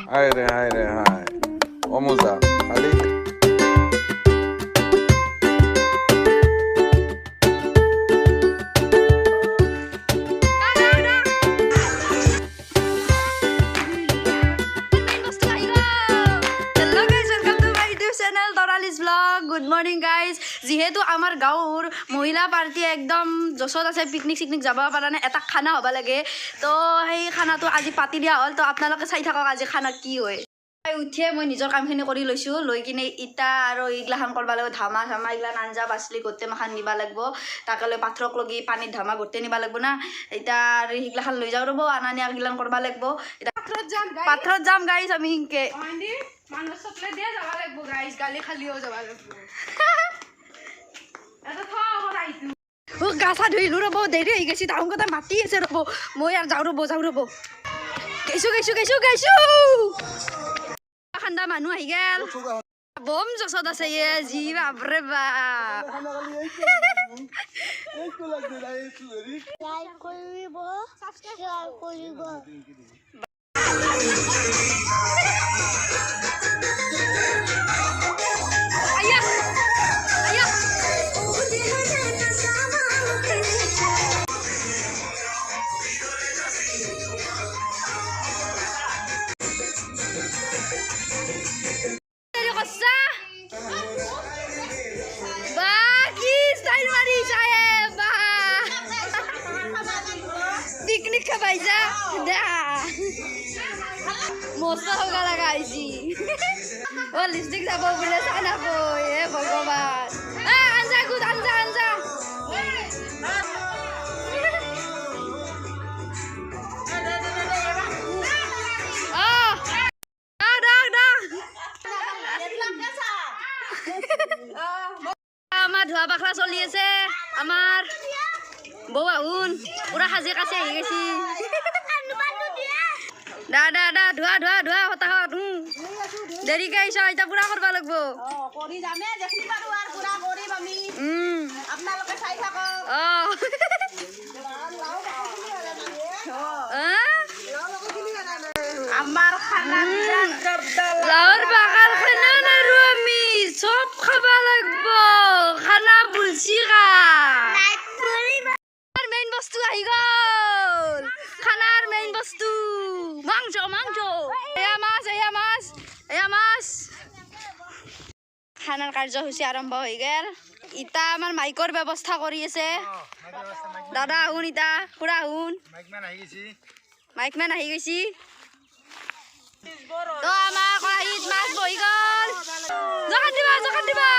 হায় ৰে হায় অমজা খালি good morning guys যিহেতু আমাৰ গাঁৱৰ মহিলা পাৰ্টি একদম জছত আছে পিকনিক চিকনিক যাব পৰা নাই এটা খানা হ'ব লাগে তো সেই খানাটো আজি পাতি দিয়া হ'ল তো আপোনালোকে চাই থাকক আজি খানা কি হয় উঠিয়ে মই নিজৰ কামখিনি কৰি লৈছোঁ লৈ কিনে ইটা আৰু এইগিলাখান কৰিব লাগিব ধামা চামা এইগিলাখান আঞ্জা পাচলি গোটেই মাখান নিব লাগিব তাকে লৈ পাথৰক লগি পানীত ধামা গোটেই নিব লাগিব না এতিয়া আৰু সেইগিলাখান লৈ যাওঁ ৰ'ব আনা নিয়া গিলাখান কৰিব লাগিব পাথৰত যাম গাইজ আমি সিনকে গা চা ধুইলো ৰ'ব দেৰি হৈ গৈছে তাহোন কথা মাতি আছে ৰ'ব মই আৰু যাওঁ ৰ'ব গৈছো ঠাণ্ডা মানুহ আহি গেল বম জছত আছে যি বাপৰে বাপ पिकनिक का पैसा मस्त होगा लगा इसी वो लिपस्टिक सब बोले साना को ये भगवान अंजा कुछ अंजा আমার ধোয়া পাখলা চলি আছে আমার বৌ আহুন পুরা সাজি কাছে আহি গেছি দা ধোৱা হতাহত দেৰিকে আহিছ এতিয়া পুৰা কৰিব লাগিব লাওৰ বাগান খানা আৰু আমি চব খাব লাগিব খানা বুলছি মেইন বস্তু আহি গ'ল খানাৰ মেইন বস্তু মাংস এয়া মাছ খানাৰ কাৰ্যসূচী আৰম্ভ হৈ গ'ল ইটা আমাৰ মাইকৰ ব্যৱস্থা কৰি আছে দাদা আহুন ইটা খুৰা আহুন মাইকমেন আহি গৈছি তো আমাৰ কড়াহীত মাছ বহি গ'ল জকাত দিবা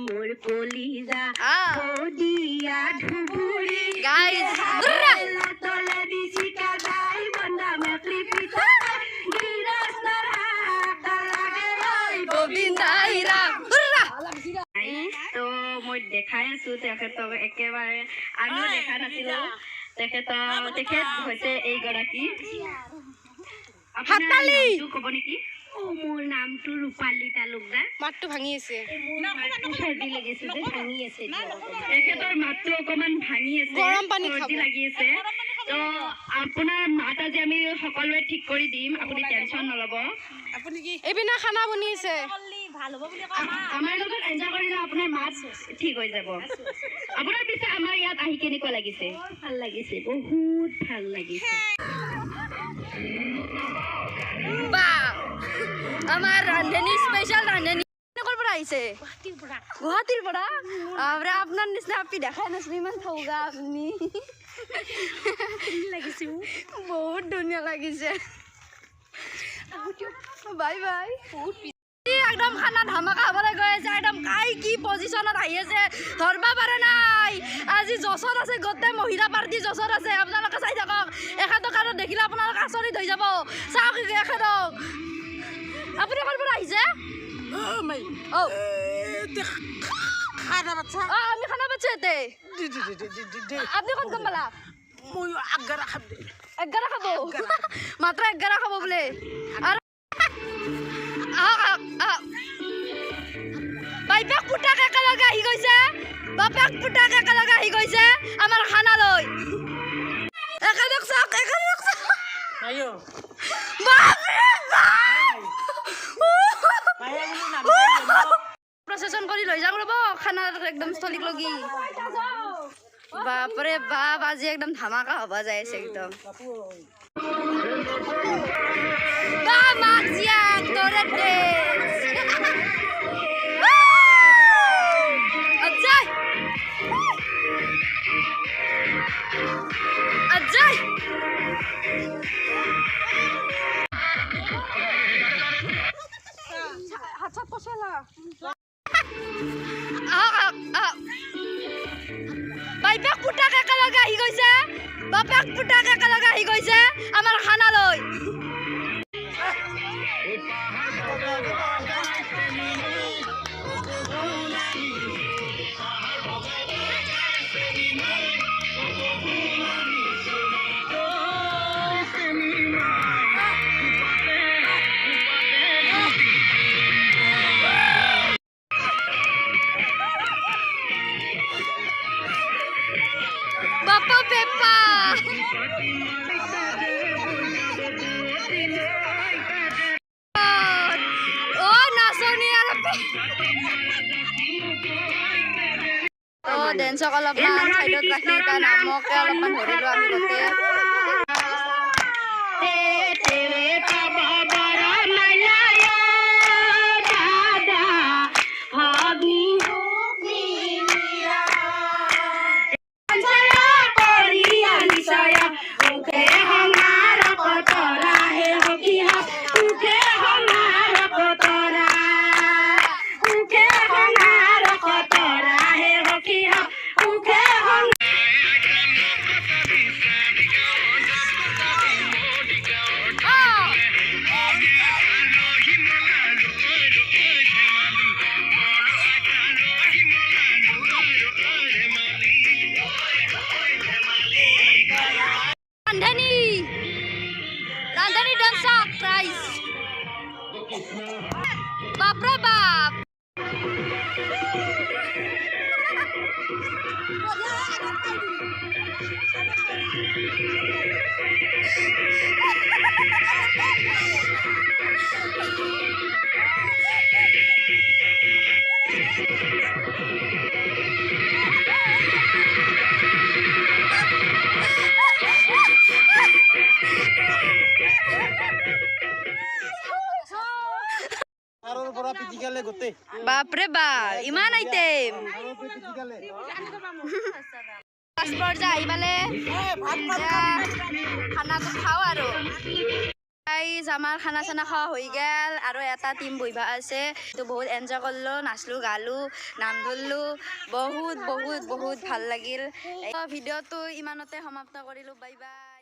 মোর কলিজা দিয়া ধুবুরি গাইস তলে দিছি কাদাই বন্ধা মেকলি পিতা গিরাস্তার হাতা লাগে রই গোবিন্দাইরা তো মই দেখাই আছো তেখেতক একেবাৰে আমিও দেখা নাছিলো তেখেত হৈছে এইগৰাকী হাতালি ক'ব নেকি মোৰ নামটো ৰূপালী তালুকদাৰ মাতটো ভাঙি আছে চৰ্দি লাগিছে যে ভাঙি আছে তেখেতৰ মাতটো অকমান ভাঙি আছে গৰম পানী চৰ্দি লাগি আছে তো আপোনাৰ মাত আজি আমি সকলোৱে ঠিক কৰি দিম আপুনি টেনচন নল'ব আপুনি কি এইবিনা খানা বনি আছে ভাল হ'ব বুলি আমাৰ লগত এনজয় কৰিলে আপোনাৰ মাত ঠিক হৈ যাব আপোনাৰ পিছে আমাৰ ইয়াত আহি কেনেকুৱা লাগিছে ভাল লাগিছে বহুত ভাল লাগিছে আমাৰ ৰান্ধনী স্পেশাল ৰান্ধনী কোন পৰা আহিছে গুৱাহাটীৰ পৰা আমরা আপনার নিচিনা আপনি দেখাই নাছিল ইমান থৌগা আপনি লাগিছে বহুত ধুনীয়া লাগিছে বাই একদম খানা ধামাকা হবলৈ গৈ আছে একদম কাই কি পজিশনত আহি আছে ধৰবা পাৰে নাই আজি জছত আছে গোটেই মহিলা পাৰ্টি জছত আছে আপোনালোকে চাই থাকক এখেতক আৰু দেখিলে আপোনালোকে আচৰিত হৈ যাব চাওক এখেতক আপুনি ক'ৰ পৰা আহিছে আমি খানা বাচ্চা ইয়াতে আপনি কোন কম পালা মই 11 খাব দে 11 খাব মাত্ৰ 11 খাব বোলে আৰু বাইপাক পুটাক একেলগে আহি গৈছে বাপাক পুটাক একেলগে আহি গৈছে আমাৰ খানা লৈ একেলগ চাওক আয়ো প্ৰচেছন কৰি লৈ যাওঁ ৰ'ব খানাৰ একদম স্থলীক লগি বাপৰে বাপ আজি একদম ধামাকা হ'ব যাই আছে একদম বা মাজিয়া তোৰে ডেন্স আজয় আজয় হাত কষালা বাইপাক পুটাক একেলগে আহি গৈছে বাপাক পুটাক একেলগে আহি গৈছে আমাৰ খানা লৈ Papa Peppa. Oh, nasoni arapi. Oh, dance kalau pan side rakhi ta namok ke alapan hori lo ami gote. Randhani dansa prize. Bapre bap. Bapre bap, iman item. Paspor jai bale. Khana to khao aro. Guys, amar khana sana khawa hoi gel aro eta team boiba ase to bahut enjoy korlo naslu galu naam dhullu bahut bhal lagil. Video to imanote samapta korilu bye bye.